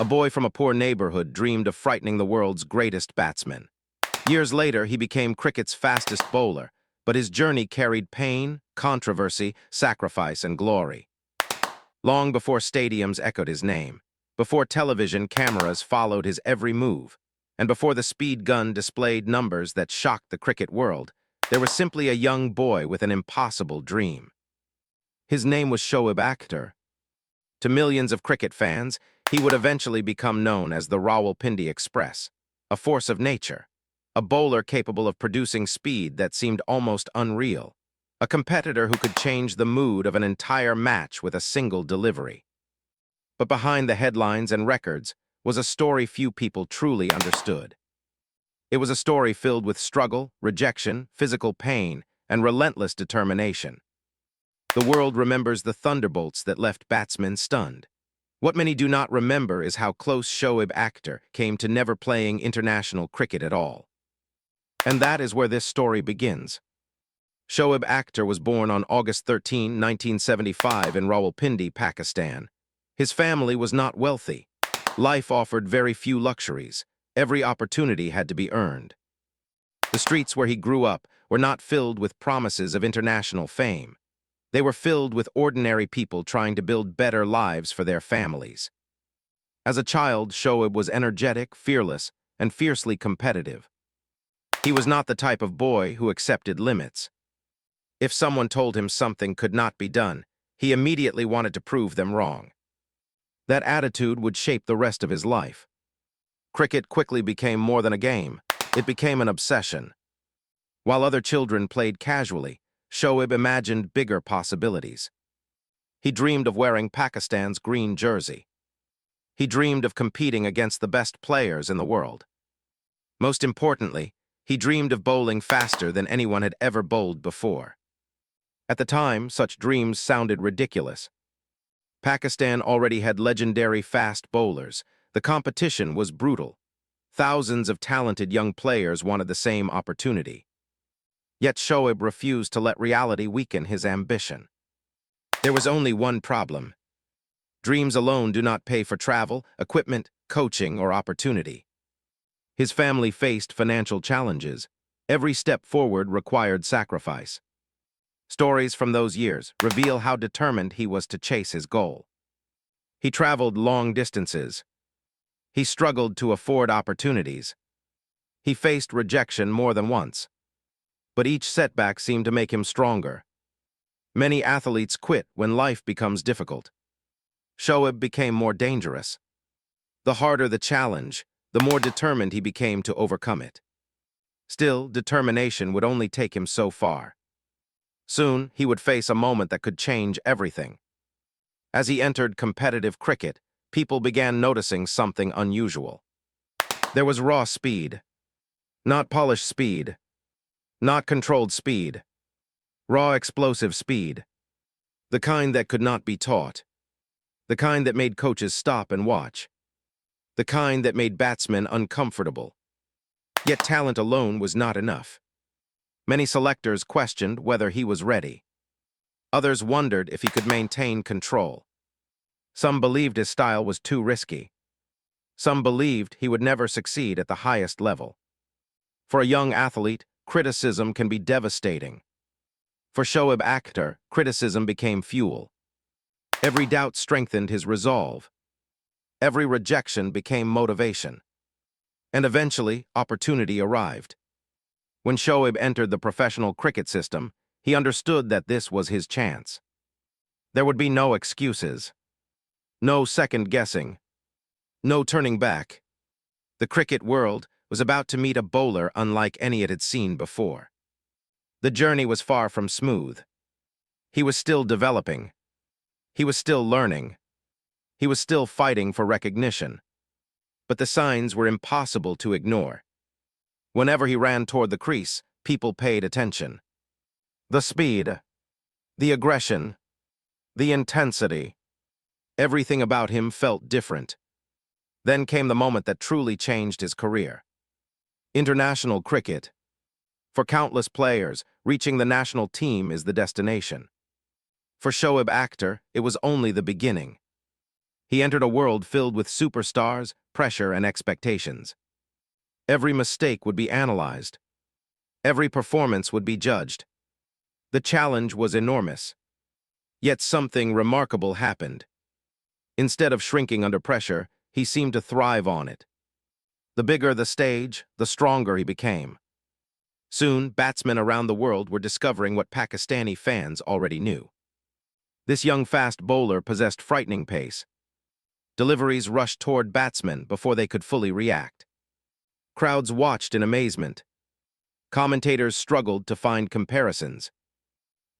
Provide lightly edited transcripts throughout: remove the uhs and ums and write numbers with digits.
A boy from a poor neighborhood dreamed of frightening the world's greatest batsman. Years later, he became cricket's fastest bowler, but his journey carried pain, controversy, sacrifice, and glory. Long before stadiums echoed his name, before television cameras followed his every move, and before the speed gun displayed numbers that shocked the cricket world, there was simply a young boy with an impossible dream. His name was Shoaib Akhtar. To millions of cricket fans, he would eventually become known as the Rawalpindi Express, a force of nature, a bowler capable of producing speed that seemed almost unreal, a competitor who could change the mood of an entire match with a single delivery. But behind the headlines and records was a story few people truly understood. It was a story filled with struggle, rejection, physical pain, and relentless determination. The world remembers the thunderbolts that left batsmen stunned. What many do not remember is how close Shoaib Akhtar came to never playing international cricket at all. And that is where this story begins. Shoaib Akhtar was born on August 13, 1975 in Rawalpindi, Pakistan. His family was not wealthy. Life offered very few luxuries. Every opportunity had to be earned. The streets where he grew up were not filled with promises of international fame. They were filled with ordinary people trying to build better lives for their families. As a child, Shoaib was energetic, fearless, and fiercely competitive. He was not the type of boy who accepted limits. If someone told him something could not be done, he immediately wanted to prove them wrong. That attitude would shape the rest of his life. Cricket quickly became more than a game. It became an obsession. While other children played casually, Shoaib imagined bigger possibilities. He dreamed of wearing Pakistan's green jersey. He dreamed of competing against the best players in the world. Most importantly, he dreamed of bowling faster than anyone had ever bowled before. At the time, such dreams sounded ridiculous. Pakistan already had legendary fast bowlers. The competition was brutal. Thousands of talented young players wanted the same opportunity. Yet Shoaib refused to let reality weaken his ambition. There was only one problem. Dreams alone do not pay for travel, equipment, coaching, or opportunity. His family faced financial challenges. Every step forward required sacrifice. Stories from those years reveal how determined he was to chase his goal. He traveled long distances. He struggled to afford opportunities. He faced rejection more than once. But each setback seemed to make him stronger. Many athletes quit when life becomes difficult. Shoaib became more dangerous. The harder the challenge, the more determined he became to overcome it. Still, determination would only take him so far. Soon, he would face a moment that could change everything. As he entered competitive cricket, people began noticing something unusual. There was raw speed. Not polished speed. Not controlled speed. Raw explosive speed. The kind that could not be taught. The kind that made coaches stop and watch. The kind that made batsmen uncomfortable. Yet talent alone was not enough. Many selectors questioned whether he was ready. Others wondered if he could maintain control. Some believed his style was too risky. Some believed he would never succeed at the highest level. For a young athlete, criticism can be devastating. For Shoaib Akhtar, criticism became fuel. Every doubt strengthened his resolve. Every rejection became motivation. And eventually, opportunity arrived. When Shoaib entered the professional cricket system, he understood that this was his chance. There would be no excuses. No second guessing. No turning back. The cricket world was about to meet a bowler unlike any it had seen before. The journey was far from smooth. He was still developing. He was still learning. He was still fighting for recognition. But the signs were impossible to ignore. Whenever he ran toward the crease, people paid attention. The speed, the aggression, the intensity. Everything about him felt different. Then came the moment that truly changed his career. International cricket. For countless players, reaching the national team is the destination. For Shoaib Akhtar, it was only the beginning. He entered a world filled with superstars, pressure, and expectations. Every mistake would be analyzed. Every performance would be judged. The challenge was enormous. Yet something remarkable happened. Instead of shrinking under pressure, he seemed to thrive on it. The bigger the stage, the stronger he became. Soon, batsmen around the world were discovering what Pakistani fans already knew. This young fast bowler possessed frightening pace. Deliveries rushed toward batsmen before they could fully react. Crowds watched in amazement. Commentators struggled to find comparisons.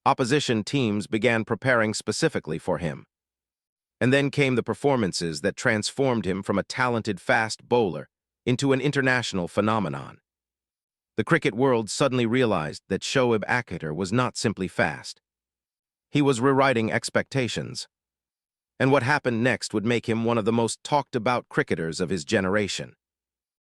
Opposition teams began preparing specifically for him. And then came the performances that transformed him from a talented fast bowler into an international phenomenon. The cricket world suddenly realized that Shoaib Akhtar was not simply fast. He was rewriting expectations. And what happened next would make him one of the most talked-about cricketers of his generation.